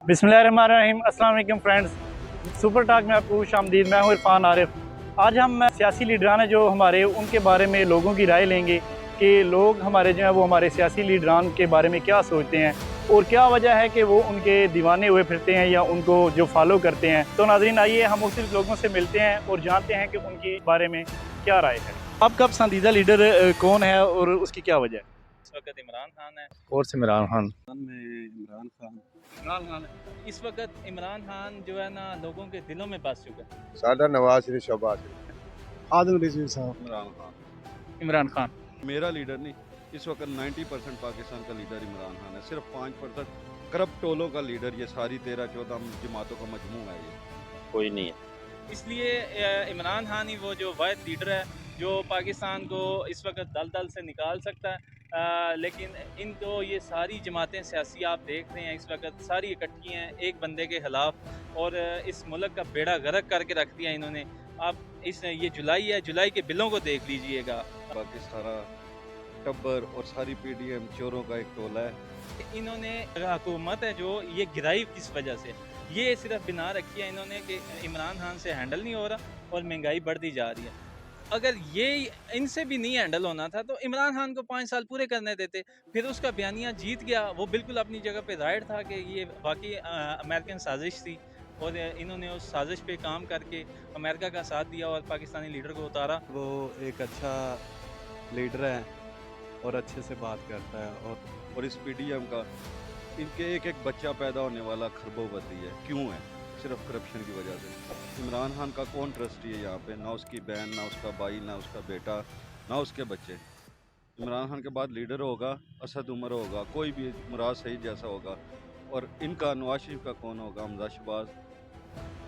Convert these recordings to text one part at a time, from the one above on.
बिस्मिल्लाहिर्रहमानिर्रहीम। अस्सलाम वालेकुम फ्रेंड्स, सुपर टॉक में आपको खुशामदीद। मैं हूँ इरफान आरिफ। आज हम सियासी लीडरान हैं जो हमारे, उनके बारे में लोगों की राय लेंगे कि लोग हमारे जो हैं वो हमारे सियासी लीडरान के बारे में क्या सोचते हैं और क्या वजह है कि वो उनके दीवाने हुए फिरते हैं या उनको जो फॉलो करते हैं। तो नाज़रीन, आइए हम मुख्तलिफ लोगों से मिलते हैं और जानते हैं कि उनके बारे में क्या राय है। आपका पसंदीदा लीडर कौन है और उसकी क्या वजह है? इस वक्त इमरान खान है। और से इमरान खान इमरान खान इस वक्त इमरान खान जो है ना लोगों के दिलों में बस चुका है। साडा नवाज शरीफ शहबाज शरीफ आदम रिजवी साहब इमरान खान मेरा लीडर नहीं, इस वक्त 90% पाकिस्तान का लीडर इमरान खान है। सिर्फ 5% करप्ट टोलों का लीडर ये सारी 13-14 जमातों का मजमू है। ये कोई नहीं है, इसलिए इमरान खान ही वो जो वाहिद लीडर है जो पाकिस्तान को इस वक्त दलदल से निकाल सकता है। लेकिन इनको ये सारी जमातें सियासी आप देख रहे हैं इस वक्त सारी इकट्ठी हैं एक बंदे के ख़िलाफ़ और इस मुल्क का बेड़ा गर्क करके रख दिया इन्होंने। आप ये जुलाई है, जुलाई के बिलों को देख लीजिएगा। बाकी सारा टब्बर और सारी PDM चोरों का एक टोला है। इन्होंने हुकूमत है जो ये गिराई किस वजह से, ये सिर्फ बिना रखी है इन्होंने कि इमरान खान से हैंडल नहीं हो रहा और महंगाई बढ़ती जा रही है। अगर ये इनसे भी नहीं हैंडल होना था तो इमरान खान को 5 साल पूरे करने देते। फिर उसका बयानिया जीत गया, वो बिल्कुल अपनी जगह पे राइट था कि ये वाकई अमेरिकन साजिश थी और इन्होंने उस साजिश पे काम करके अमेरिका का साथ दिया और पाकिस्तानी लीडर को उतारा। वो एक अच्छा लीडर है और अच्छे से बात करता है। और इस PDM का इनके एक एक बच्चा पैदा होने वाला खरबोपति है। क्यों है? सिर्फ करप्शन की वजह से। इमरान खान का कौन ट्रस्टी है यहाँ पे? ना उसकी बहन, ना उसका भाई, ना उसका बेटा, ना उसके बच्चे। इमरान खान के बाद लीडर होगा असद उमर होगा, कोई भी मुराद सईद जैसा होगा। और इनका नवाज शरीफ का कौन होगा? हमजा शहबाज,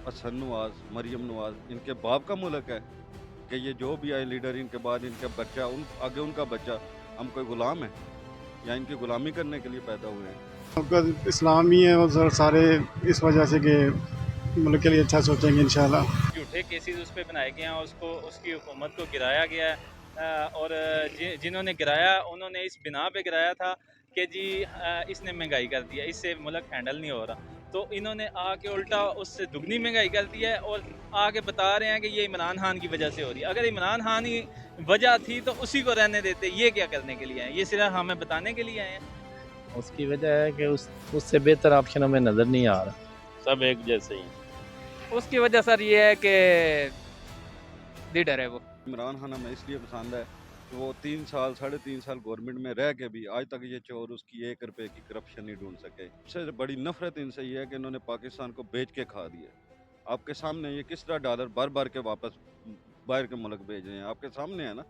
हसन नवाज, मरियम नवाज। इनके बाप का मुल्क है कि ये जो भी आए लीडर इनके बाद इनका बच्चा, आगे उनका बच्चा। हम कोई गुलाम है या इनकी गुलामी करने के लिए पैदा हुए हैं? इस्लामी है और सारे इस वजह से कि मुल्क के लिए अच्छा सोचेंगे इंशाल्लाह। झूठे केसेस उस पर बनाए गए हैं, उसको उसकी हुकूमत को गिराया गया है और जिन्होंने गिराया उन्होंने इस बिना पे गिराया था कि जी इसने महंगाई कर दिया, इससे मुल्क हैंडल नहीं हो रहा। तो इन्होंने आके उल्टा उससे दुगनी महंगाई कर दी है और आके बता रहे हैं कि ये इमरान खान की वजह से हो रही है। अगर इमरान खान ही वजह थी तो उसी को रहने देते, ये क्या करने के लिए आए? ये सिर्फ हमें बताने के लिए आए हैं। उसकी वजह है कि उससे बेहतर ऑप्शन हमें नज़र नहीं आ रहा। सब एक जैसे ही। उसकी वजह सर ये है कि लीडर है वो। इमरान खान हमें इसलिए पसंद है कि वो 3 साल 3.5 साल गवर्नमेंट में रह के भी आज तक ये चोर उसकी 1 रुपए की करप्शन नहीं ढूंढ सके। सबसे बड़ी नफरत इनसे ये है कि इन्होंने पाकिस्तान को बेच के खा दिया। आपके सामने ये किस तरह डॉलर बार बार के वापस बाहर के मुल्क भेज रहे हैं, आपके सामने है ना।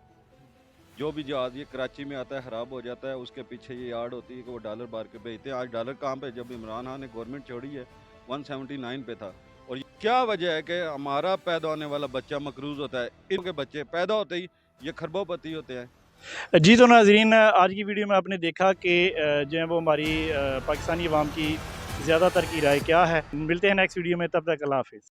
जो भी जहाज ये कराची में आता है ख़राब हो जाता है, उसके पीछे ये आड़ होती है कि वो डॉलर बार के भेजते हैं। आज डॉलर कहाँ पे? जब इमरान खान ने गवर्नमेंट छोड़ी है 179 पे था। और क्या वजह है कि हमारा पैदा होने वाला बच्चा मकरूज होता है, इनके बच्चे पैदा होते ही ये खरबोपति होते हैं। जी, तो नाज़रीन, आज की वीडियो में आपने देखा कि जो है वो हमारी पाकिस्तानी अवाम की ज़्यादातर की राय क्या है। मिलते हैं नेक्स्ट वीडियो में, तब तक अल्लाह हाफ़िज़।